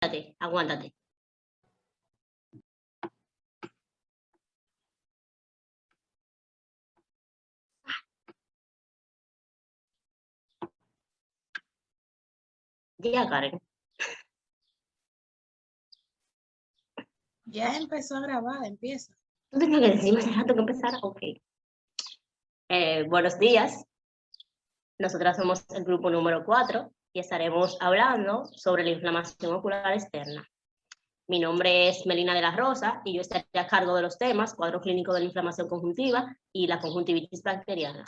Aguántate. Ya, Karen. Ya empezó a grabar, empieza. ¿Tú tenías que decirme hace rato que empezara? Ok. Buenos días. Nosotras somos el grupo número 4 y estaremos hablando sobre la inflamación ocular externa. Mi nombre es Melina de la Rosa y yo estaré a cargo de los temas cuadro clínico de la inflamación conjuntiva y la conjuntivitis bacteriana.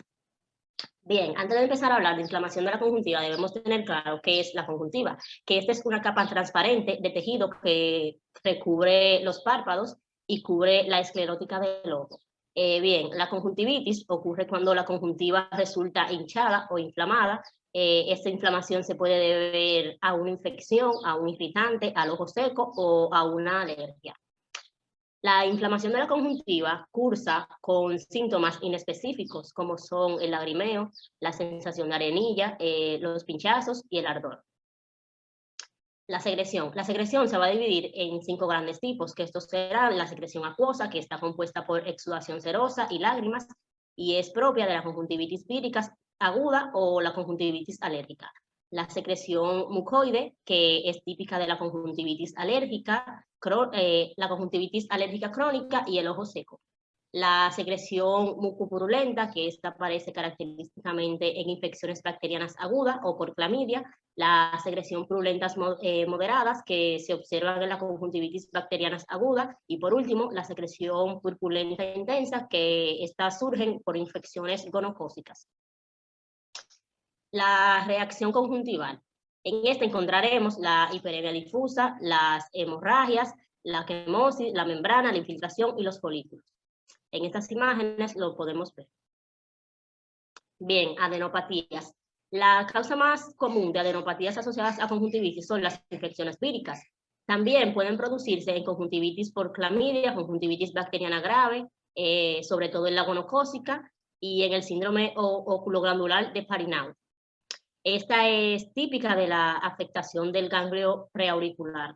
Bien, antes de empezar a hablar de inflamación de la conjuntiva, debemos tener claro qué es la conjuntiva, que esta es una capa transparente de tejido que recubre los párpados y cubre la esclerótica del ojo. Bien, la conjuntivitis ocurre cuando la conjuntiva resulta hinchada o inflamada. Esta inflamación se puede deber a una infección, a un irritante, al ojo seco o a una alergia. La inflamación de la conjuntiva cursa con síntomas inespecíficos como son el lagrimeo, la sensación de arenilla, los pinchazos y el ardor. La secreción se va a dividir en 5 grandes tipos, que estos serán la secreción acuosa, que está compuesta por exudación serosa y lágrimas, y es propia de la conjuntivitis vírica aguda o la conjuntivitis alérgica. La secreción mucoide, que es típica de la conjuntivitis alérgica crónica y el ojo seco. La secreción mucopurulenta, que esta aparece característicamente en infecciones bacterianas agudas o por clamidia. La secreción purulentas moderadas, que se observan en la conjuntivitis bacterianas aguda. Y por último, la secreción purpurenta intensa, que estas surgen por infecciones gonocócicas. La reacción conjuntival. En esta encontraremos la hiperemia difusa, las hemorragias, la quemosis, la membrana, la infiltración y los folículos. En estas imágenes lo podemos ver. Bien, adenopatías. La causa más común de adenopatías asociadas a conjuntivitis son las infecciones víricas. También pueden producirse en conjuntivitis por clamidia, conjuntivitis bacteriana grave, sobre todo en la gonocócica y en el síndrome oculoglandular de Parinau. Esta es típica de la afectación del ganglio preauricular.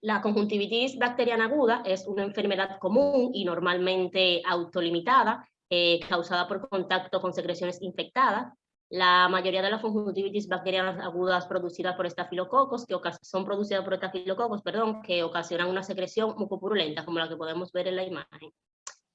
La conjuntivitis bacteriana aguda es una enfermedad común y normalmente autolimitada, causada por contacto con secreciones infectadas. La mayoría de las conjuntivitis bacterianas agudas producidas por estafilococos, que ocasionan una secreción mucopurulenta, como la que podemos ver en la imagen.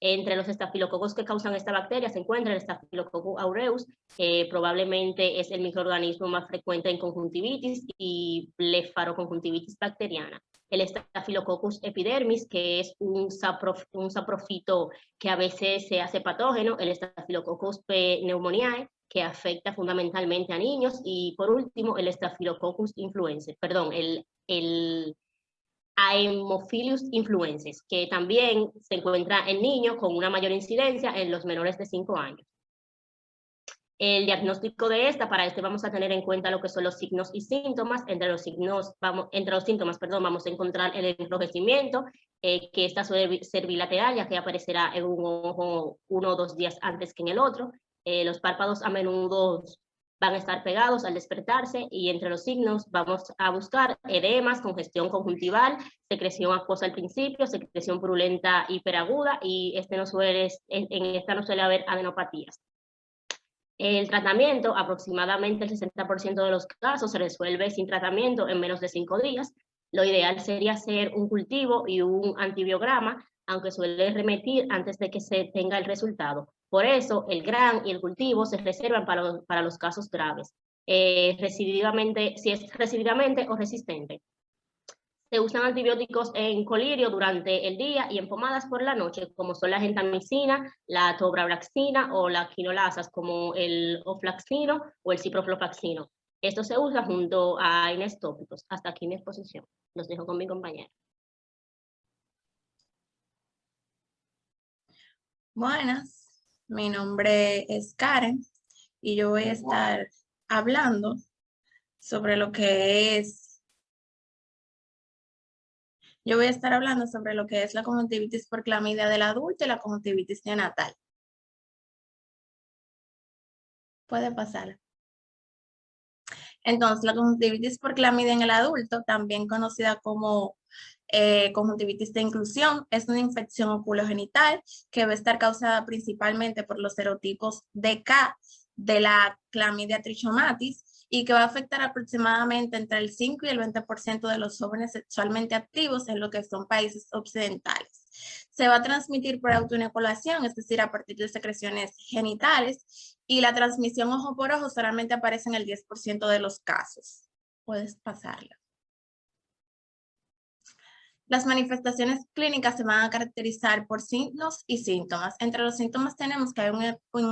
Entre los estafilococos que causan esta bacteria se encuentra el Staphylococcus aureus, que probablemente es el microorganismo más frecuente en conjuntivitis, y blefaroconjuntivitis bacteriana. El Staphylococcus epidermis, que es un saprofito que a veces se hace patógeno, el Staphylococcus pneumoniae, que afecta fundamentalmente a niños, y por último el Staphylococcus influenzae, el Haemophilus influenzae, que también se encuentra en niños con una mayor incidencia en los menores de 5 años. El diagnóstico de para vamos a tener en cuenta lo que son los signos y síntomas. Entre los síntomas vamos a encontrar el enrojecimiento, que esta suele ser bilateral, ya que aparecerá en un ojo 1 o 2 días antes que en el otro. Los párpados a menudo van a estar pegados al despertarse, y entre los signos vamos a buscar edemas, congestión conjuntival, secreción acuosa al principio, secreción purulenta hiperaguda, y en esta no suele haber adenopatías. El tratamiento, aproximadamente el 60% de los casos se resuelve sin tratamiento en menos de 5 días. Lo ideal sería hacer un cultivo y un antibiograma, aunque suele remitir antes de que se tenga el resultado. Por eso, el GRAM y el cultivo se reservan para los casos graves, si es recidivamente o resistente. Se usan antibióticos en colirio durante el día y en pomadas por la noche, como son la gentamicina, la tobraxina o las quinolasas, como el oflaxino o el ciprofloxacino. Esto se usa junto a AINES tópicos. Hasta aquí mi exposición. Los dejo con mi compañera. Buenas, mi nombre es Karen y yo voy a estar hablando sobre lo que es la conjuntivitis por clamidia del adulto y la conjuntivitis neonatal. Puede pasar. Entonces, la conjuntivitis por clamidia en el adulto, también conocida como conjuntivitis de inclusión, es una infección oculogenital que va a estar causada principalmente por los serotipos DK de la clamidia trichomatis y que va a afectar aproximadamente entre el 5 y el 20% de los jóvenes sexualmente activos en lo que son países occidentales. Se va a transmitir por autoinoculación, es decir, a partir de secreciones genitales, y la transmisión ojo por ojo solamente aparece en el 10% de los casos. Puedes pasarla. Las manifestaciones clínicas se van a caracterizar por signos y síntomas. Entre los síntomas tenemos que hay un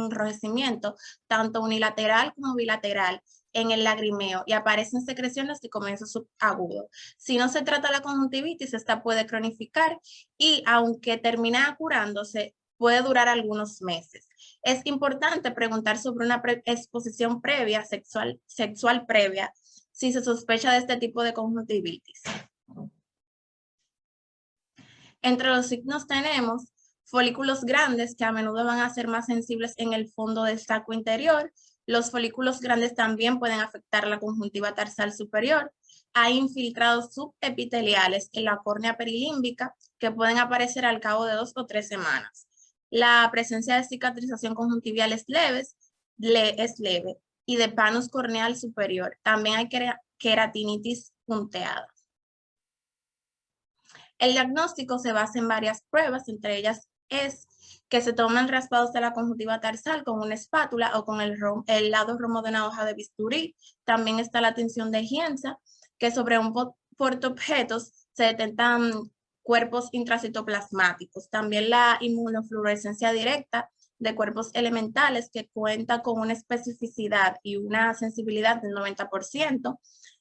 enrojecimiento, tanto unilateral como bilateral, en el lagrimeo y aparecen secreciones de comienzo subagudo. Si no se trata la conjuntivitis, esta puede cronificar y aunque termina curándose, puede durar algunos meses. Es importante preguntar sobre una exposición previa, sexual previa, si se sospecha de este tipo de conjuntivitis. Entre los signos tenemos folículos grandes que a menudo van a ser más sensibles en el fondo del saco interior. Los folículos grandes también pueden afectar la conjuntiva tarsal superior. Hay infiltrados subepiteliales en la córnea perilímbica que pueden aparecer al cabo de 2 o 3 semanas. La presencia de cicatrización conjuntivial es leve y de panus corneal superior. También hay queratinitis punteada. El diagnóstico se basa en varias pruebas, entre ellas es que se toman raspados de la conjuntiva tarsal con una espátula o con el lado romo de una hoja de bisturí. También está la tinción de Gienza, que sobre un portaobjetos se detectan cuerpos intracitoplasmáticos. También la inmunofluorescencia directa de cuerpos elementales, que cuenta con una especificidad y una sensibilidad del 90%.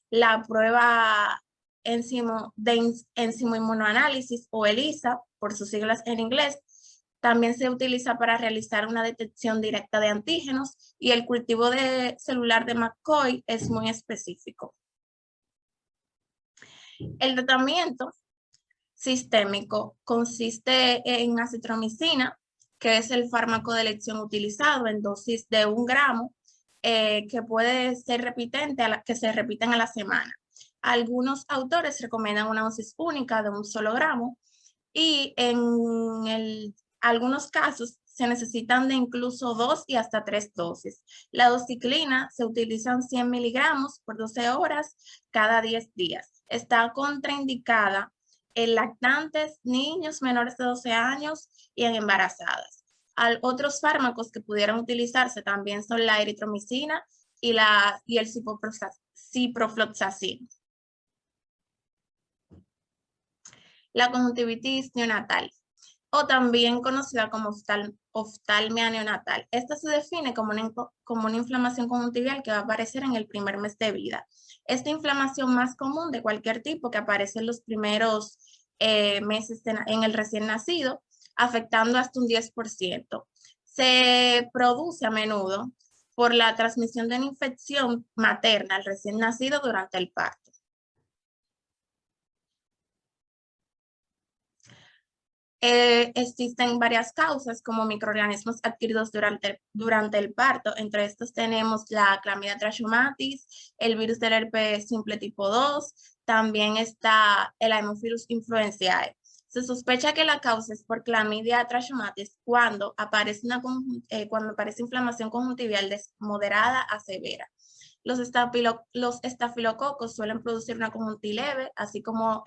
La prueba enzimo inmunoanálisis o ELISA, por sus siglas en inglés, también se utiliza para realizar una detección directa de antígenos y el cultivo de celular de McCoy es muy específico. El tratamiento sistémico consiste en acitromicina, que es el fármaco de elección utilizado en dosis de 1 gramo, que puede ser que se repiten a la semana. Algunos autores recomiendan una dosis única de 1 solo gramo y en algunos casos se necesitan de incluso 2 y hasta 3 dosis. La dosiclina se utilizan 100 miligramos por 12 horas cada 10 días. Está contraindicada en lactantes, niños menores de 12 años y en embarazadas. Otros fármacos que pudieran utilizarse también son la eritromicina y el ciprofloxacin. La conjuntivitis neonatal, o también conocida como oftalmia neonatal. Esta se define como una inflamación conjuntival que va a aparecer en el primer mes de vida. Esta inflamación más común de cualquier tipo que aparece en los primeros meses en el recién nacido, afectando hasta un 10%. Se produce a menudo por la transmisión de una infección materna al recién nacido durante el parto. Existen varias causas como microorganismos adquiridos durante el parto. Entre estos tenemos la clamidia trachomatis, el virus del herpes simple tipo 2, también está el Haemophilus influenzae. Se sospecha que la causa es por clamidia trachomatis cuando aparece inflamación conjuntival moderada a severa. Los estafilococos suelen producir una conjuntivitis leve, así como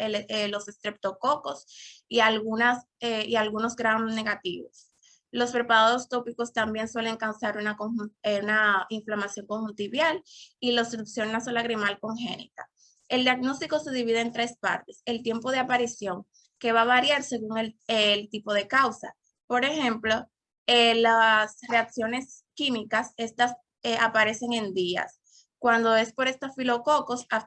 los estreptococos y algunos gram negativos. Los preparados tópicos también suelen causar una inflamación conjuntival y la obstrucción nasolagrimal congénita. El diagnóstico se divide en 3 partes. El tiempo de aparición, que va a variar según el tipo de causa. Por ejemplo, las reacciones químicas, estas aparecen en días. Cuando es por estafilococos, a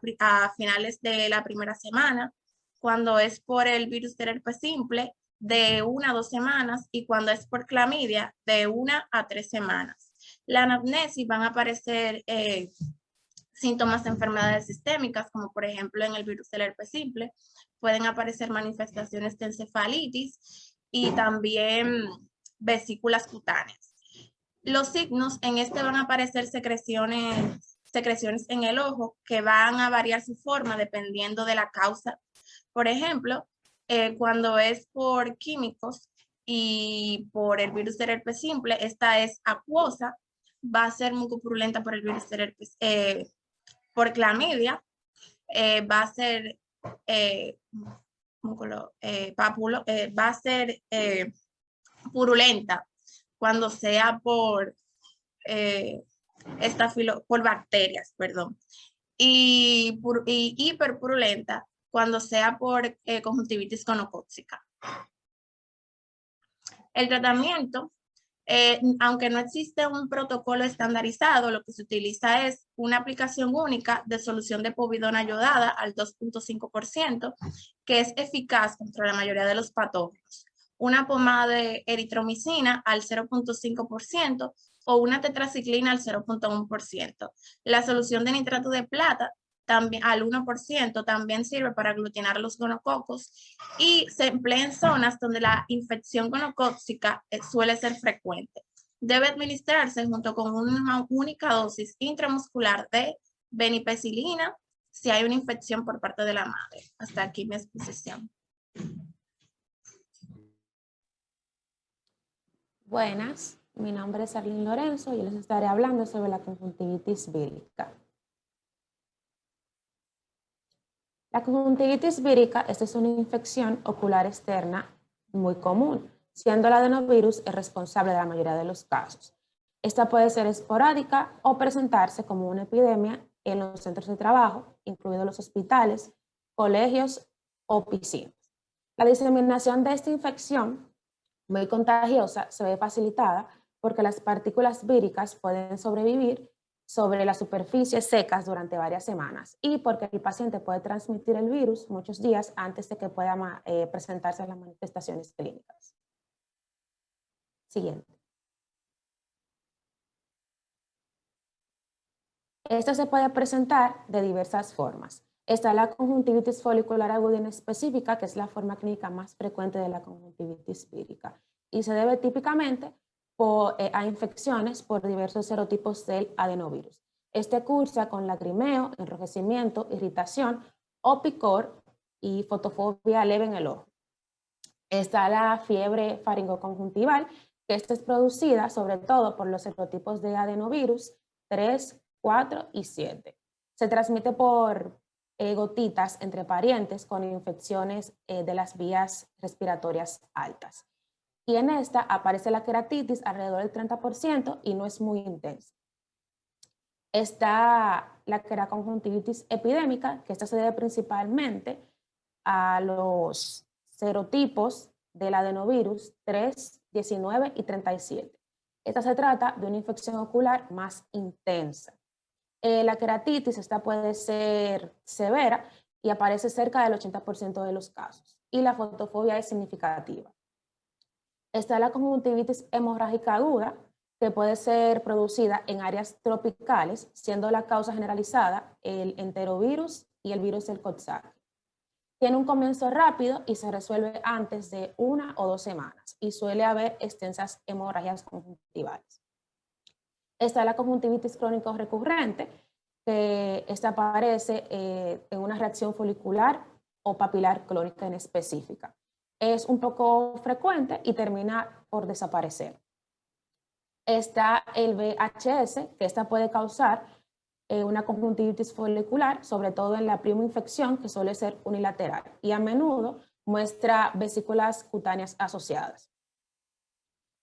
finales de la primera semana. Cuando es por el virus del herpes simple, de 1 a 2 semanas. Y cuando es por clamidia, de 1 a 3 semanas. La anamnesis van a aparecer síntomas de enfermedades sistémicas, como por ejemplo en el virus del herpes simple. Pueden aparecer manifestaciones de encefalitis y también vesículas cutáneas. Los signos en van a aparecer secreciones secreciones en el ojo que van a variar su forma dependiendo de la causa. Por ejemplo, cuando es por químicos y por el virus del herpes simple, esta es acuosa, va a ser mucopurulenta por el virus del herpes, por clamidia, va a ser va a ser purulenta cuando sea por por bacterias, perdón, y hiperpurulenta cuando sea por conjuntivitis gonocócica. El tratamiento, aunque no existe un protocolo estandarizado, lo que se utiliza es una aplicación única de solución de povidona yodada al 2.5%, que es eficaz contra la mayoría de los patógenos. Una pomada de eritromicina al 0.5% o una tetraciclina al 0.1%. La solución de nitrato de plata también al 1%, también sirve para aglutinar los gonococos y se emplea en zonas donde la infección gonocócica suele ser frecuente. Debe administrarse junto con una única dosis intramuscular de benipecilina si hay una infección por parte de la madre. Hasta aquí mi exposición. Buenas, mi nombre es Arlene Lorenzo y les estaré hablando sobre la conjuntivitis vírica. La conjuntivitis vírica es una infección ocular externa muy común, siendo el adenovirus el responsable de la mayoría de los casos. Esta puede ser esporádica o presentarse como una epidemia en los centros de trabajo, incluidos los hospitales, colegios o piscinas. La diseminación de esta infección muy contagiosa se ve facilitada porque las partículas víricas pueden sobrevivir sobre las superficies secas durante varias semanas y porque el paciente puede transmitir el virus muchos días antes de que pueda presentarse las manifestaciones clínicas. Siguiente. Esto se puede presentar de diversas formas. Está la conjuntivitis folicular aguda inespecífica, que es la forma clínica más frecuente de la conjuntivitis vírica, y se debe típicamente a infecciones por diversos serotipos del adenovirus. Este cursa con lagrimeo, enrojecimiento, irritación o picor y fotofobia leve en el ojo. Está la fiebre faringoconjuntival, que esta es producida sobre todo por los serotipos de adenovirus 3, 4 y 7. Se transmite por gotitas entre parientes con infecciones de las vías respiratorias altas. Y en esta aparece la queratitis alrededor del 30% y no es muy intensa. Está la queraconjuntivitis epidémica, que esta se debe principalmente a los serotipos del adenovirus 3, 19 y 37. Esta se trata de una infección ocular más intensa. La queratitis, esta puede ser severa y aparece cerca del 80% de los casos. Y la fotofobia es significativa. Está la conjuntivitis hemorrágica aguda, que puede ser producida en áreas tropicales, siendo la causa generalizada el enterovirus y el virus del Coxsackie. Tiene un comienzo rápido y se resuelve antes de 1 o 2 semanas y suele haber extensas hemorragias conjuntivales. Está la conjuntivitis crónico recurrente, que esta aparece en una reacción folicular o papilar crónica en específica. Es un poco frecuente y termina por desaparecer. Está el VHS, que esta puede causar una conjuntivitis folicular, sobre todo en la primoinfección, que suele ser unilateral y a menudo muestra vesículas cutáneas asociadas.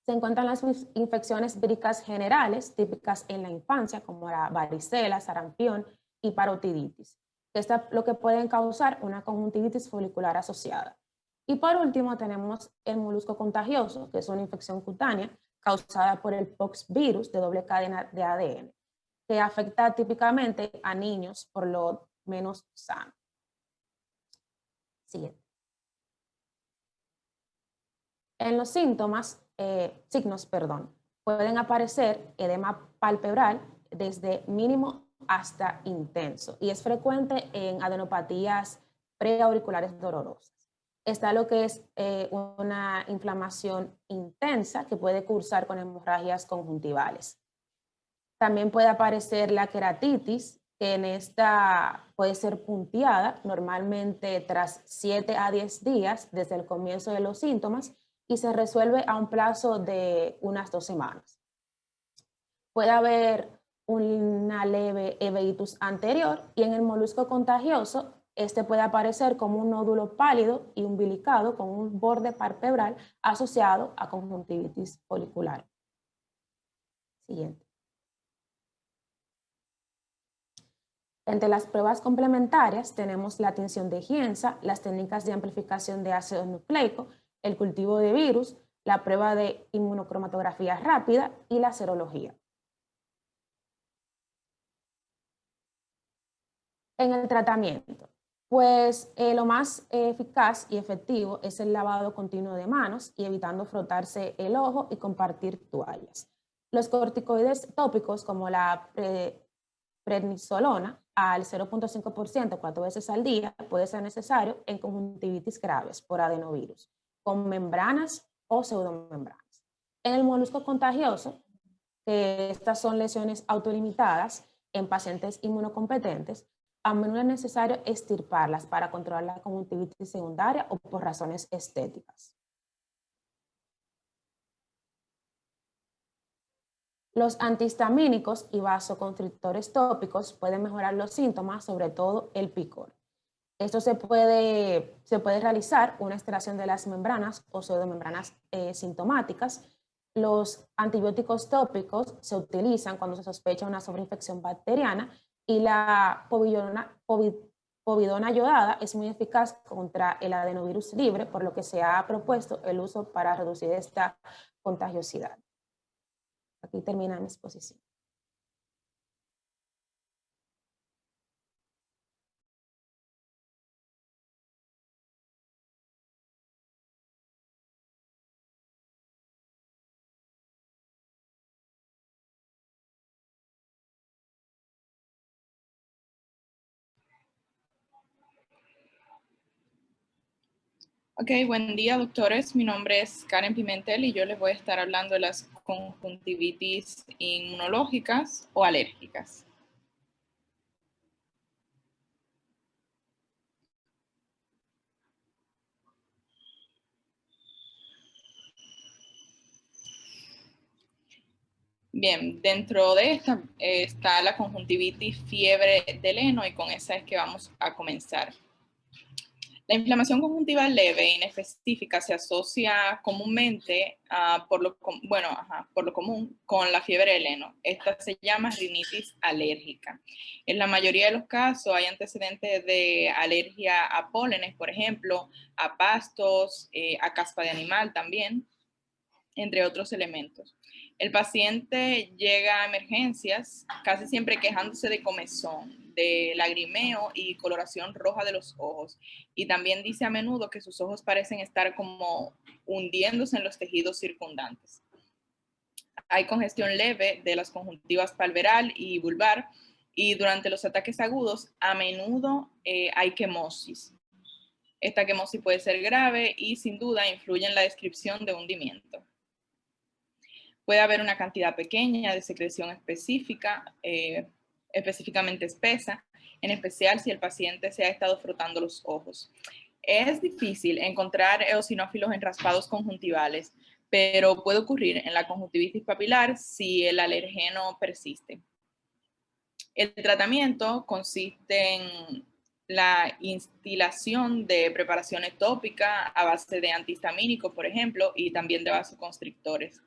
Se encuentran las infecciones víricas generales, típicas en la infancia, como la varicela, sarampión y parotiditis, que es lo que pueden causar una conjuntivitis folicular asociada. Y por último tenemos el molusco contagioso, que es una infección cutánea causada por el poxvirus de doble cadena de ADN, que afecta típicamente a niños por lo menos sanos. Siguiente. En los signos, pueden aparecer edema palpebral desde mínimo hasta intenso y es frecuente en adenopatías preauriculares dolorosas. Está lo que es una inflamación intensa que puede cursar con hemorragias conjuntivales. También puede aparecer la queratitis, que en esta puede ser punteada normalmente tras 7 a 10 días desde el comienzo de los síntomas y se resuelve a un plazo de unas 2 semanas. Puede haber una leve eveitis anterior y en el molusco contagioso este puede aparecer como un nódulo pálido y umbilicado con un borde palpebral asociado a conjuntivitis folicular. Siguiente. Entre las pruebas complementarias tenemos la tinción de Gienza, las técnicas de amplificación de ácido nucleico, el cultivo de virus, la prueba de inmunocromatografía rápida y la serología. En el tratamiento, pues lo más eficaz y efectivo es el lavado continuo de manos y evitando frotarse el ojo y compartir toallas. Los corticoides tópicos como la prednisolona al 0.5% 4 veces al día puede ser necesario en conjuntivitis graves por adenovirus, con membranas o pseudomembranas. En el molusco contagioso, estas son lesiones autolimitadas en pacientes inmunocompetentes, a menudo es necesario extirparlas para controlar la conjuntivitis secundaria o por razones estéticas. Los antihistamínicos y vasoconstrictores tópicos pueden mejorar los síntomas, sobre todo el picor. Esto se puede realizar una extracción de las membranas o pseudomembranas sintomáticas. Los antibióticos tópicos se utilizan cuando se sospecha una sobreinfección bacteriana y la povidona iodada es muy eficaz contra el adenovirus libre, por lo que se ha propuesto el uso para reducir esta contagiosidad. Aquí termina mi exposición. Ok, buen día, doctores. Mi nombre es Karen Pimentel y yo les voy a estar hablando de las conjuntivitis inmunológicas o alérgicas. Bien, dentro de esta está la conjuntivitis fiebre del heno y con esa es que vamos a comenzar. La inflamación conjuntiva leve e inespecífica se asocia comúnmente, por lo común, con la fiebre del heno. Esta se llama rinitis alérgica. En la mayoría de los casos hay antecedentes de alergia a pólenes, por ejemplo, a pastos, a caspa de animal también, entre otros elementos. El paciente llega a emergencias casi siempre quejándose de comezón, de lagrimeo y coloración roja de los ojos. Y también dice a menudo que sus ojos parecen estar como hundiéndose en los tejidos circundantes. Hay congestión leve de las conjuntivas palperal y vulvar y durante los ataques agudos a menudo hay quemosis. Esta quemosis puede ser grave y sin duda influye en la descripción de hundimiento. Puede haber una cantidad pequeña de secreción específica, específicamente espesa, en especial si el paciente se ha estado frotando los ojos. Es difícil encontrar eosinófilos en raspados conjuntivales, pero puede ocurrir en la conjuntivitis papilar si el alergeno persiste. El tratamiento consiste en la instilación de preparaciones tópicas a base de antihistamínicos, por ejemplo, y también de vasoconstrictores.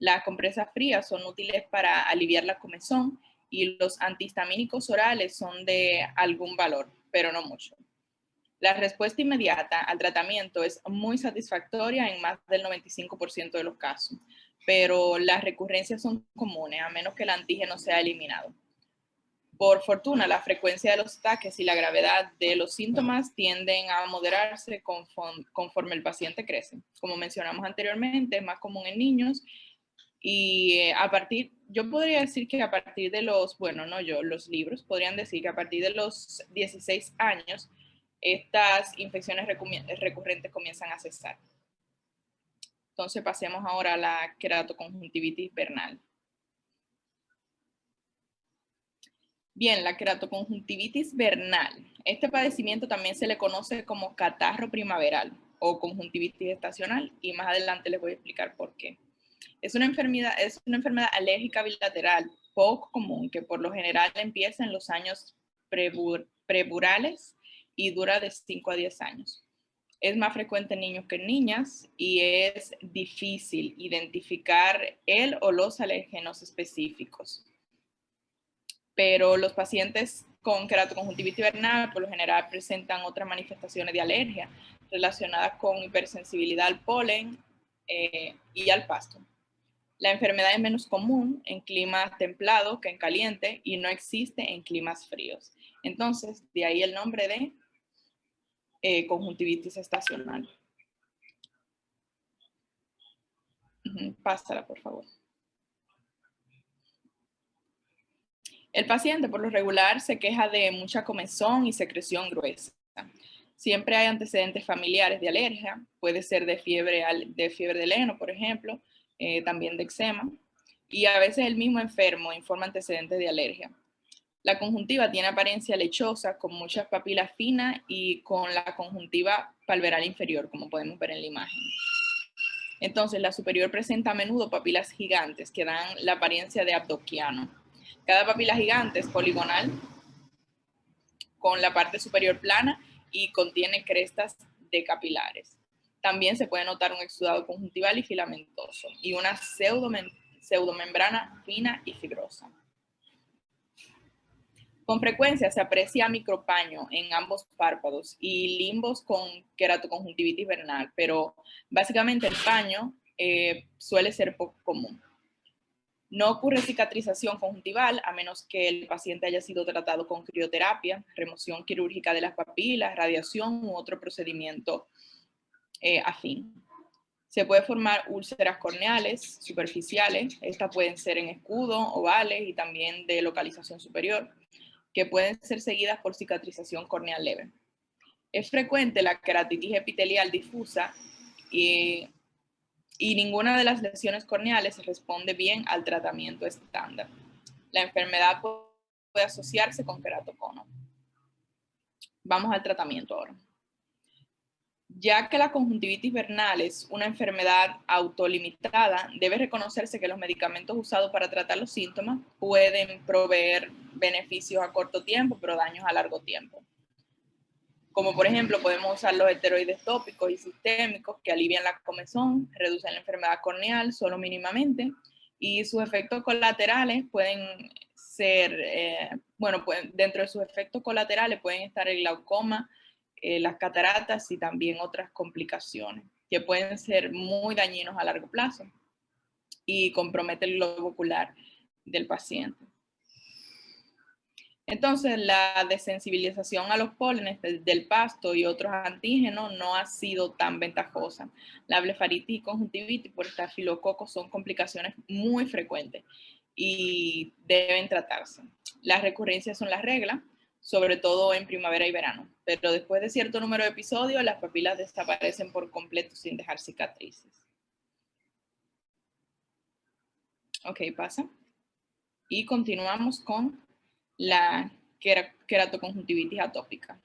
Las compresas frías son útiles para aliviar la comezón y los antihistamínicos orales son de algún valor, pero no mucho. La respuesta inmediata al tratamiento es muy satisfactoria en más del 95% de los casos, pero las recurrencias son comunes a menos que el antígeno sea eliminado. Por fortuna, la frecuencia de los ataques y la gravedad de los síntomas tienden a moderarse conforme el paciente crece. Como mencionamos anteriormente, es más común en niños. Y yo podría decir que a partir de los libros podrían decir que a partir de los 16 años, estas infecciones recurrentes comienzan a cesar. Entonces pasemos ahora a la queratoconjuntivitis vernal. Bien, la queratoconjuntivitis vernal. Este padecimiento también se le conoce como catarro primaveral o conjuntivitis estacional, y más adelante les voy a explicar por qué. Es una enfermedad alérgica bilateral poco común que por lo general empieza en los años preburales y dura de 5 a 10 años. Es más frecuente en niños que en niñas y es difícil identificar el o los alérgenos específicos. Pero los pacientes con queratoconjuntivitis vernal por lo general presentan otras manifestaciones de alergia relacionadas con hipersensibilidad al polen y al pasto. La enfermedad es menos común en climas templados que en caliente y no existe en climas fríos. Entonces, de ahí el nombre de conjuntivitis estacional. Pásala, por favor. El paciente por lo regular se queja de mucha comezón y secreción gruesa. Siempre hay antecedentes familiares de alergia, puede ser de fiebre del heno, por ejemplo, también de eczema, y a veces el mismo enfermo informa antecedentes de alergia. La conjuntiva tiene apariencia lechosa con muchas papilas finas y con la conjuntiva palperal inferior, como podemos ver en la imagen. Entonces, la superior presenta a menudo papilas gigantes que dan la apariencia de abdoquiano. Cada papila gigante es poligonal, con la parte superior plana y contiene crestas de capilares. También se puede notar un exudado conjuntival y filamentoso y una pseudomembrana fina y fibrosa. Con frecuencia se aprecia micropaño en ambos párpados y limbos con queratoconjuntivitis vernal, pero básicamente el paño suele ser poco común. No ocurre cicatrización conjuntival a menos que el paciente haya sido tratado con crioterapia, remoción quirúrgica de las papilas, radiación u otro procedimiento afín. Se puede formar úlceras corneales superficiales, estas pueden ser en escudo, ovales y también de localización superior, que pueden ser seguidas por cicatrización corneal leve. Es frecuente la queratitis epitelial difusa y ninguna de las lesiones corneales responde bien al tratamiento estándar. La enfermedad puede asociarse con queratocono. Vamos al tratamiento ahora. Ya que la conjuntivitis vernal es una enfermedad autolimitada, debe reconocerse que los medicamentos usados para tratar los síntomas pueden proveer beneficios a corto tiempo, pero daños a largo tiempo. Como por ejemplo, podemos usar los esteroides tópicos y sistémicos que alivian la comezón, reducen la enfermedad corneal solo mínimamente, y sus efectos colaterales pueden ser, dentro de sus efectos colaterales pueden estar el glaucoma, las cataratas y también otras complicaciones que pueden ser muy dañinos a largo plazo y comprometen el globo ocular del paciente. Entonces, la desensibilización a los pólenes del pasto y otros antígenos no ha sido tan ventajosa. La blefaritis y conjuntivitis por estafilococos son complicaciones muy frecuentes y deben tratarse. Las recurrencias son la regla, sobre todo en primavera y verano, pero después de cierto número de episodios, las papilas desaparecen por completo sin dejar cicatrices. Ok, pasa. Y continuamos con la queratoconjuntivitis atópica.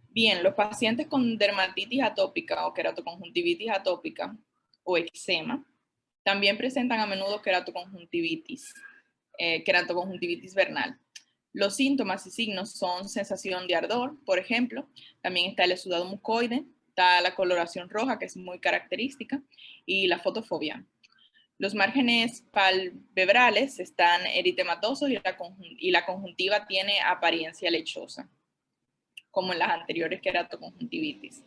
Bien, los pacientes con dermatitis atópica o queratoconjuntivitis atópica o eczema también presentan a menudo queratoconjuntivitis vernal. Los síntomas y signos son sensación de ardor, por ejemplo. También está el exudado mucoide, está la coloración roja, que es muy característica, y la fotofobia. Los márgenes palpebrales están eritematosos y la conjuntiva tiene apariencia lechosa, como en las anteriores queratoconjuntivitis.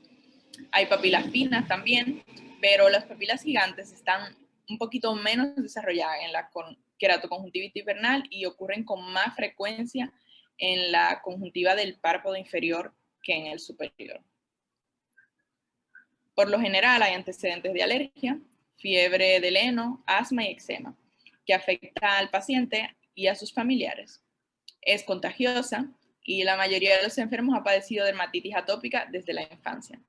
Hay papilas finas también, pero las papilas gigantes están un poquito menos desarrolladas en la queratoconjuntivitis vernal y ocurren con más frecuencia en la conjuntiva del párpado inferior que en el superior. Por lo general hay antecedentes de alergia, fiebre del heno, asma y eczema, que afecta al paciente y a sus familiares. Es contagiosa y la mayoría de los enfermos ha padecido dermatitis atópica desde la infancia.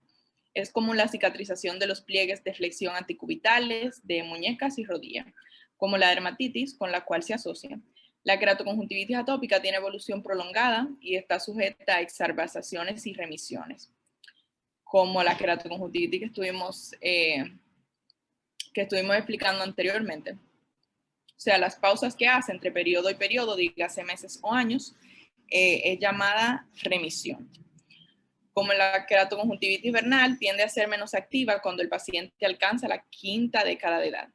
Es común la cicatrización de los pliegues de flexión anticubitales, de muñecas y rodillas. como la dermatitis, con la cual se asocia. La queratoconjuntivitis atópica tiene evolución prolongada y está sujeta a exacerbaciones y remisiones, como la queratoconjuntivitis que estuvimos explicando anteriormente. O sea, las pausas que hace entre periodo y periodo, dígase meses o años, es llamada remisión. Como la queratoconjuntivitis vernal tiende a ser menos activa cuando el paciente alcanza la 5ª década de edad.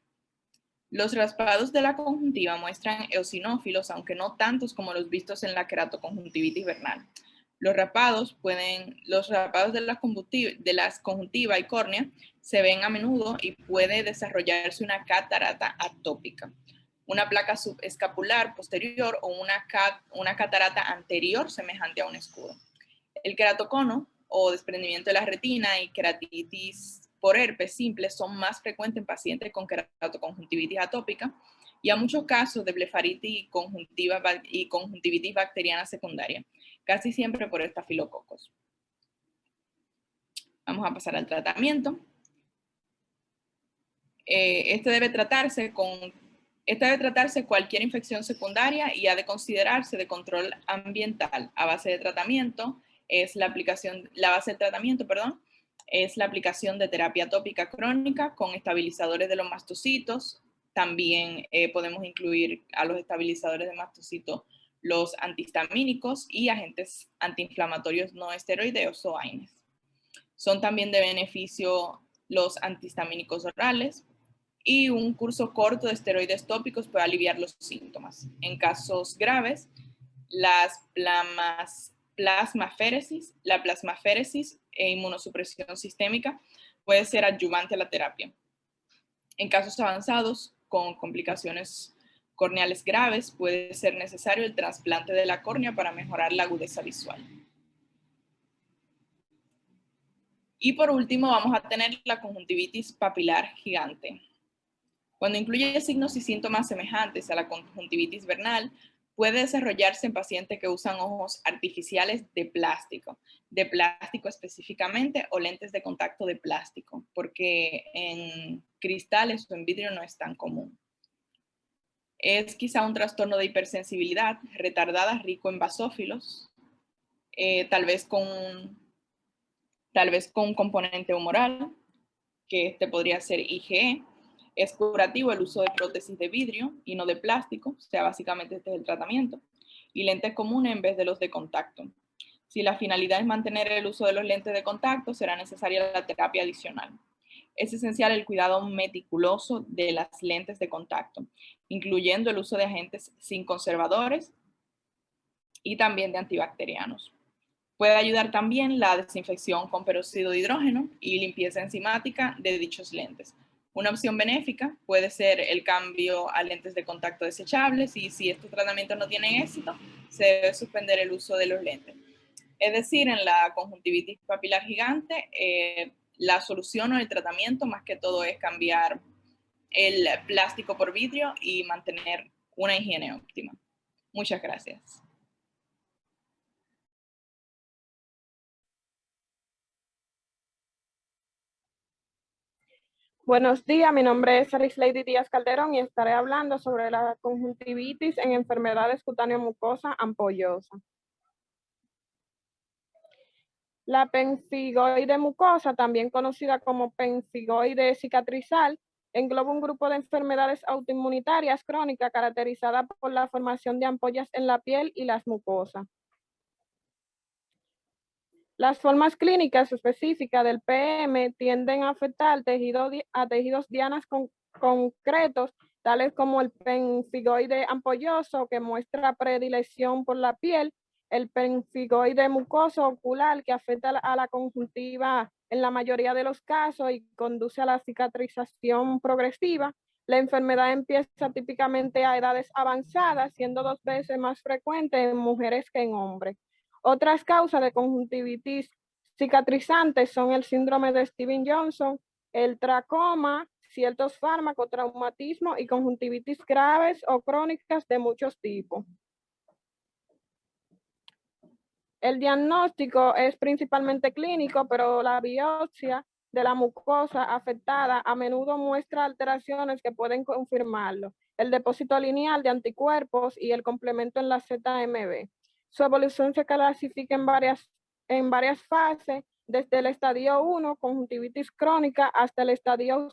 Los raspados de la conjuntiva muestran eosinófilos, aunque no tantos como los vistos en la queratoconjuntivitis vernal. Los raspados de la conjuntiva y córnea se ven a menudo y puede desarrollarse una catarata atópica, una placa subescapular posterior o una catarata anterior semejante a un escudo. El queratocono o desprendimiento de la retina y queratitis por herpes simple son más frecuentes en pacientes con queratoconjuntivitis atópica y a muchos casos de blefaritis y conjuntivitis bacteriana secundaria, casi siempre por estafilococos. Vamos a pasar al tratamiento. Este debe tratarse cualquier infección secundaria y ha de considerarse de control ambiental. La base de tratamiento es la aplicación de terapia atópica crónica con estabilizadores de los mastocitos. También podemos incluir a los estabilizadores de mastocitos los antihistamínicos y agentes antiinflamatorios no esteroideos o AINES. Son también de beneficio los antihistamínicos orales, y un curso corto de esteroides tópicos puede aliviar los síntomas. En casos graves, la plasmaféresis e inmunosupresión sistémica puede ser adyuvante a la terapia. En casos avanzados, con complicaciones corneales graves, puede ser necesario el trasplante de la córnea para mejorar la agudeza visual. Y por último, vamos a tener la conjuntivitis papilar gigante. Cuando incluye signos y síntomas semejantes a la conjuntivitis vernal, puede desarrollarse en pacientes que usan ojos artificiales de plástico específicamente, o lentes de contacto de plástico, porque en cristales o en vidrio no es tan común. Es quizá un trastorno de hipersensibilidad retardada rico en basófilos, tal vez con un componente humoral, que este podría ser IgE. Es curativo el uso de prótesis de vidrio y no de plástico, o sea, básicamente este es el tratamiento, y lentes comunes en vez de los de contacto. Si la finalidad es mantener el uso de los lentes de contacto, será necesaria la terapia adicional. Es esencial el cuidado meticuloso de las lentes de contacto, incluyendo el uso de agentes sin conservadores y también de antibacterianos. Puede ayudar también la desinfección con peróxido de hidrógeno y limpieza enzimática de dichos lentes. Una opción benéfica puede ser el cambio a lentes de contacto desechables, y si estos tratamientos no tienen éxito, se debe suspender el uso de los lentes. Es decir, en la conjuntivitis papilar gigante, la solución o el tratamiento más que todo es cambiar el plástico por vidrio y mantener una higiene óptima. Muchas gracias. Buenos días, mi nombre es Arislady Díaz Calderón y estaré hablando sobre la conjuntivitis en enfermedades cutáneo-mucosa ampollosa. La pemfigoide mucosa, también conocida como pemfigoide cicatrizal, engloba un grupo de enfermedades autoinmunitarias crónicas caracterizadas por la formación de ampollas en la piel y las mucosas. Las formas clínicas específicas del PM tienden a afectar tejidos dianas concretos, tales como el pemfigoide ampolloso, que muestra predilección por la piel, el pemfigoide mucoso ocular, que afecta a la conjuntiva en la mayoría de los casos y conduce a la cicatrización progresiva. La enfermedad empieza típicamente a edades avanzadas, siendo 2 veces más frecuente en mujeres que en hombres. Otras causas de conjuntivitis cicatrizantes son el síndrome de Stevens-Johnson, el tracoma, ciertos fármacos, traumatismo y conjuntivitis graves o crónicas de muchos tipos. El diagnóstico es principalmente clínico, pero la biopsia de la mucosa afectada a menudo muestra alteraciones que pueden confirmarlo, el depósito lineal de anticuerpos y el complemento en la ZMB. Su evolución se clasifica en varias fases, desde el estadio 1, conjuntivitis crónica, hasta el estadio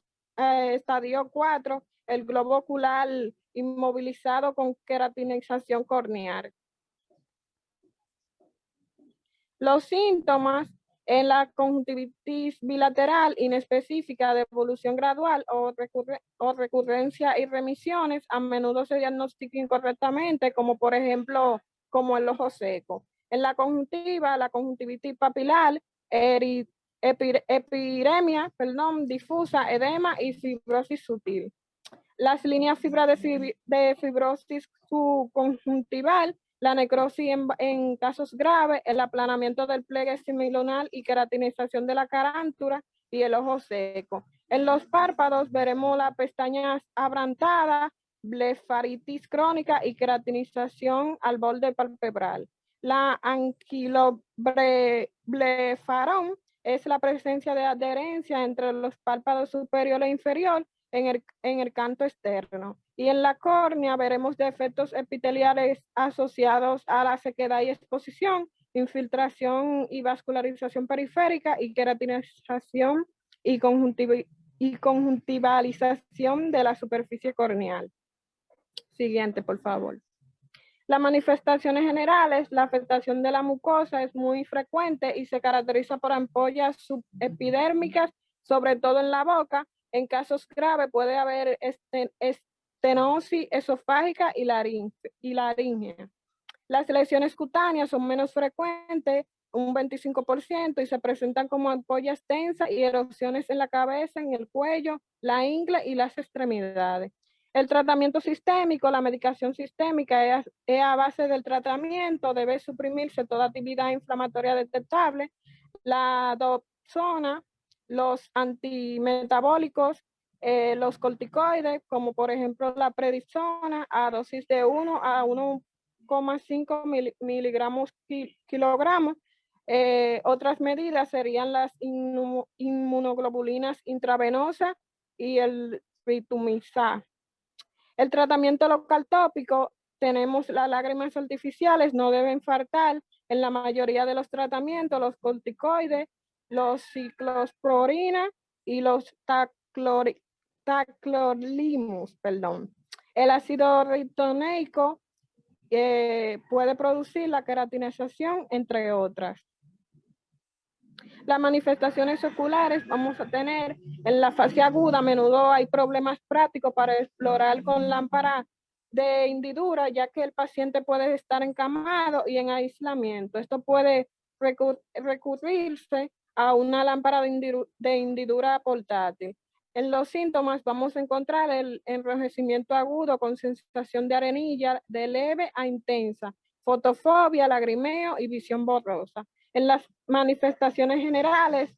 4, el globo ocular inmovilizado con queratinización corneal. Los síntomas en la conjuntivitis bilateral inespecífica de evolución gradual o recurrencia y remisiones a menudo se diagnostican incorrectamente, como por ejemplo, como el ojo seco. En la conjuntiva, la conjuntivitis papilar, epidemia, difusa, edema y fibrosis sutil. Las líneas fibra de fibrosis subconjuntival, la necrosis en casos graves, el aplanamiento del pliegue semilunal y queratinización de la carántula y el ojo seco. En los párpados veremos las pestañas abrantadas, blefaritis crónica y queratinización al borde palpebral. La anquiloblefarón es la presencia de adherencia entre los párpados superior e inferior en el canto externo. Y en la córnea veremos defectos epiteliales asociados a la sequedad y exposición, infiltración y vascularización periférica y queratinización y conjuntivalización de la superficie corneal. Siguiente, por favor. Las manifestaciones generales, la afectación de la mucosa es muy frecuente y se caracteriza por ampollas subepidérmicas, sobre todo en la boca. En casos graves puede haber estenosis esofágica y laringea. Las lesiones cutáneas son menos frecuentes, un 25%, y se presentan como ampollas tensas y erosiones en la cabeza, en el cuello, la ingle y las extremidades. El tratamiento sistémico, la medicación sistémica es a base del tratamiento, debe suprimirse toda actividad inflamatoria detectable, la dopsona, los antimetabólicos, los corticoides, como por ejemplo la prednisona, a dosis de 1 a 1,5 miligramos kilogramos. Otras medidas serían las inmunoglobulinas intravenosas y el ritumizar. El tratamiento local tópico, tenemos las lágrimas artificiales, no deben faltar en la mayoría de los tratamientos, los corticoides, los ciclosporina y los tacrolimus, El ácido ritoneico puede producir la queratinización, entre otras. Las manifestaciones oculares vamos a tener en la fase aguda, a menudo hay problemas prácticos para explorar con lámpara de hendidura, ya que el paciente puede estar encamado y en aislamiento. Esto puede recurrirse a una lámpara de hendidura portátil. En los síntomas vamos a encontrar el enrojecimiento agudo con sensación de arenilla de leve a intensa, fotofobia, lagrimeo y visión borrosa. En las manifestaciones generales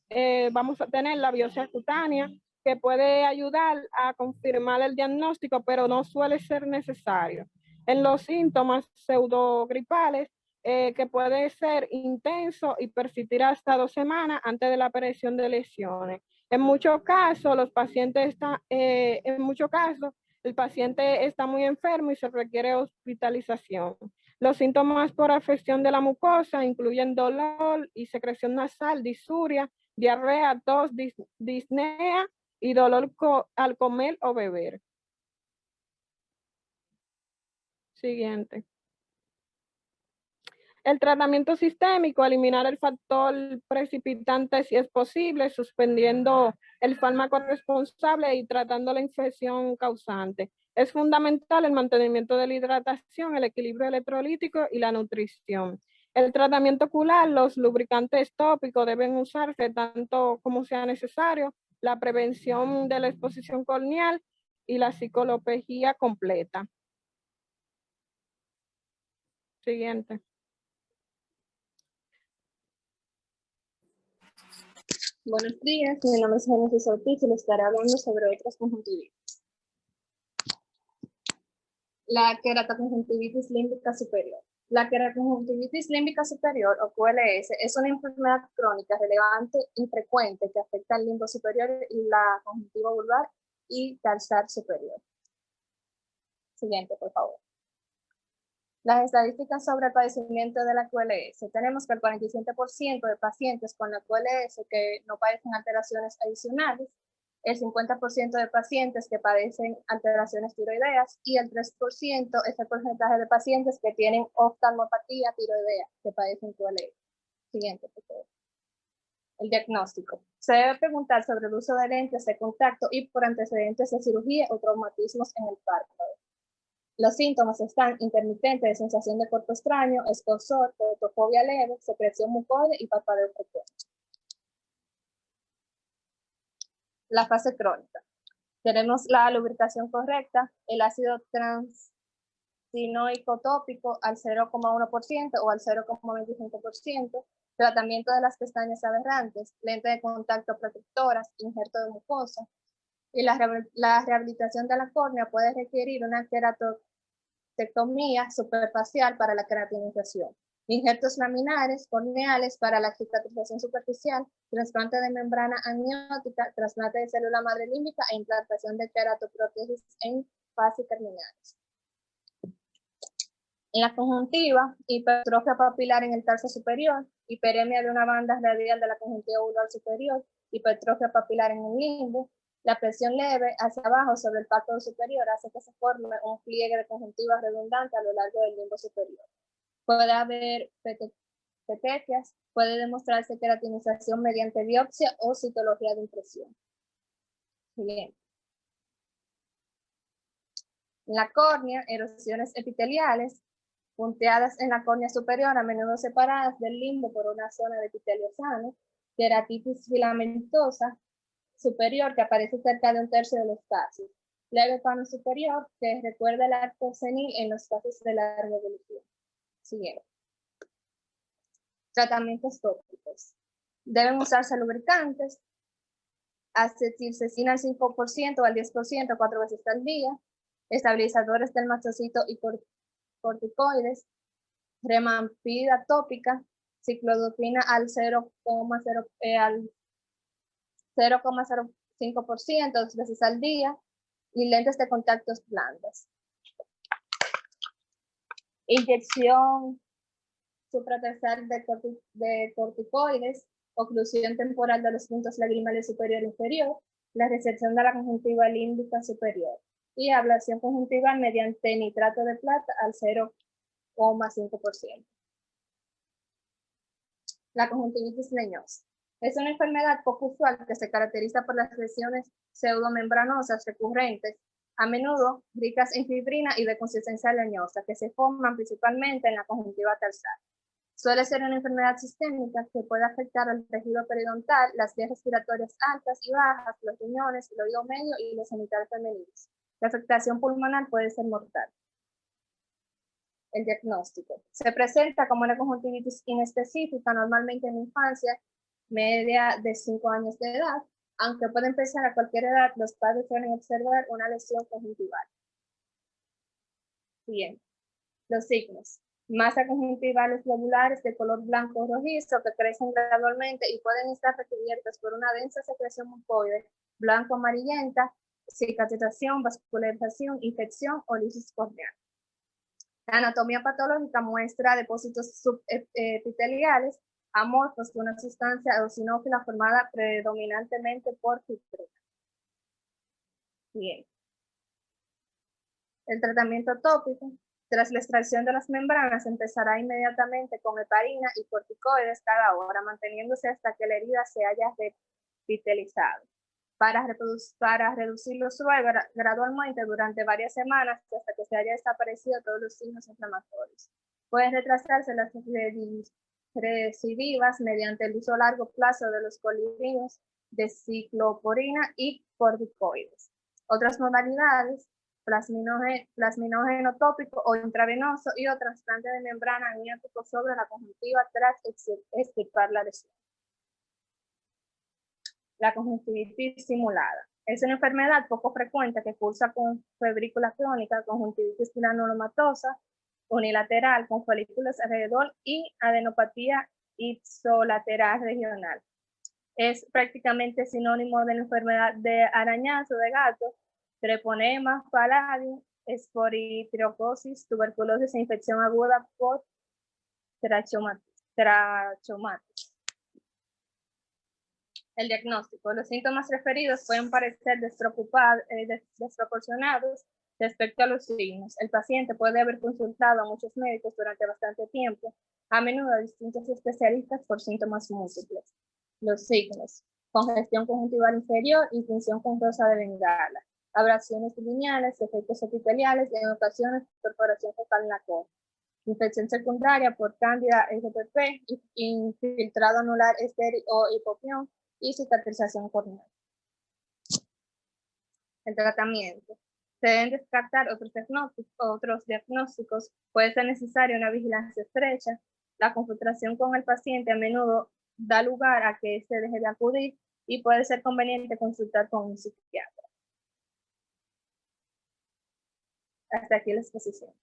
vamos a tener la biopsia cutánea, que puede ayudar a confirmar el diagnóstico, pero no suele ser necesario. En los síntomas pseudogripales, que puede ser intenso y persistir hasta 2 semanas antes de la aparición de lesiones. En muchos casos, el paciente está muy enfermo y se requiere hospitalización. Los síntomas por afección de la mucosa incluyen dolor y secreción nasal, disuria, diarrea, tos, disnea y dolor al comer o beber. Siguiente. El tratamiento sistémico, eliminar el factor precipitante si es posible, suspendiendo el fármaco responsable y tratando la infección causante. Es fundamental el mantenimiento de la hidratación, el equilibrio electrolítico y la nutrición. El tratamiento ocular, los lubricantes tópicos deben usarse tanto como sea necesario, la prevención de la exposición corneal y la ciclopegía completa. Siguiente. Buenos días, mi nombre es Génesis Ortiz y les estaré hablando sobre otras conjuntivitis. La queratoconjuntivitis límbica superior. La queratinconjuntivitis límbica superior, o QLS, es una enfermedad crónica relevante y frecuente que afecta al limbo superior y la conjuntiva vulvar y tarsal superior. Siguiente, por favor. Las estadísticas sobre el padecimiento de la QLS. Tenemos que el 47% de pacientes con la QLS que no padecen alteraciones adicionales, el 50% de pacientes que padecen alteraciones tiroideas y el 3% es el porcentaje de pacientes que tienen oftalmopatía tiroidea, que padecen QLS. Siguiente, por favor. El diagnóstico. Se debe preguntar sobre el uso de lentes de contacto y por antecedentes de cirugía o traumatismos en el párpado. Los síntomas están intermitentes de sensación de cuerpo extraño, escozor, fotofobia leve, secreción mucoide y parpadeo frecuente. La fase crónica. Tenemos la lubricación correcta, el ácido transinoico tópico al 0,1% o al 0,25%, tratamiento de las pestañas aberrantes, lente de contacto protectoras, injerto de mucosa, y la rehabilitación de la córnea puede requerir una queratectomía superfacial para la queratinización, injertos laminares corneales para la cicatrización superficial, trasplante de membrana amniótica, trasplante de célula madre límbica e implantación de queratoprótesis en fases terminales. En la conjuntiva, hipertrofia papilar en el tarso superior, hiperemia de una banda radial de la conjuntiva vulvar superior, hipertrofia papilar en el limbo, la presión leve hacia abajo sobre el párpado superior hace que se forme un pliegue de conjuntiva redundante a lo largo del limbo superior. Puede haber petecias, puede demostrarse queratinización mediante biopsia o citología de impresión. Bien. En la córnea, erosiones epiteliales, punteadas en la córnea superior, a menudo separadas del limbo por una zona de epitelio sano, queratitis filamentosa superior que aparece cerca de un tercio de los casos, leve pano superior que recuerda el arco senil en los casos de larga evolución. Siguiente. Tratamientos tópicos. Deben usarse lubricantes, acetilcecina al 5% o al 10% 4 veces al día, estabilizadores del mastocito y corticoides, remampida tópica, ciclodopina al 0,05% 2 veces al día y lentes de contactos blandas. Inyección supratarsal de corticoides, oclusión temporal de los puntos lagrimales superior e inferior, la resección de la conjuntiva límbica superior y ablación conjuntival mediante nitrato de plata al 0,5%. La conjuntivitis leñosa. Es una enfermedad poco usual que se caracteriza por las lesiones pseudomembranosas recurrentes, a menudo ricas en fibrina y de consistencia leñosa, que se forman principalmente en la conjuntiva tarsal. Suele ser una enfermedad sistémica que puede afectar al tejido periodontal, las vías respiratorias altas y bajas, los riñones, el oído medio y los genitales femeninos. La afectación pulmonar puede ser mortal. El diagnóstico. Se presenta como una conjuntivitis inespecífica, normalmente en infancia, media de 5 años de edad, aunque puede empezar a cualquier edad, los padres suelen observar una lesión conjuntival. Bien, los signos. Masa conjuntivales globulares de color blanco o rojizo que crecen gradualmente y pueden estar recubiertas por una densa secreción mucoide blanco amarillenta, cicatrización, vascularización, infección o lisis corneal. La anatomía patológica muestra depósitos subepiteliales amorfos de una sustancia eosinófila formada predominantemente por fibrina. Bien. El tratamiento tópico. Tras la extracción de las membranas, empezará inmediatamente con heparina y corticoides cada hora, manteniéndose hasta que la herida se haya revitalizado. Para reducir los suelos gradualmente durante varias semanas hasta que se haya desaparecido todos los signos inflamatorios. Pueden retrasarse las recidivas mediante el uso a largo plazo de los colibrinos de cicloporina y corticoides. Otras modalidades, plasminógeno tópico o intravenoso y o trasplante de membrana amniótico sobre la conjuntiva tras extirpar la lesión. La conjuntivitis simulada. Es una enfermedad poco frecuente que cursa con febrícula crónica, conjuntivitis granulomatosa, unilateral con folículos alrededor y adenopatía ipsolateral regional. Es prácticamente sinónimo de la enfermedad de arañazo de gato, treponema, palladium, esporitriocosis, tuberculosis e infección aguda por trachomatis. El diagnóstico. Los síntomas referidos pueden parecer desproporcionados respecto a los signos. El paciente puede haber consultado a muchos médicos durante bastante tiempo, a menudo a distintos especialistas por síntomas múltiples. Los signos: congestión conjuntival inferior y punción con rosa de bengala, abrasiones lineales, efectos epiteliales y en ocasiones perforación focal en la córnea. Infección secundaria por cándida SPP, infiltrado anular estéril o hipopión y cicatrización corneal. El tratamiento. Se deben descartar otros diagnósticos. Puede ser necesaria una vigilancia estrecha. La confrontación con el paciente a menudo da lugar a que éste deje de acudir y puede ser conveniente consultar con un psiquiatra. Hasta aquí la exposición.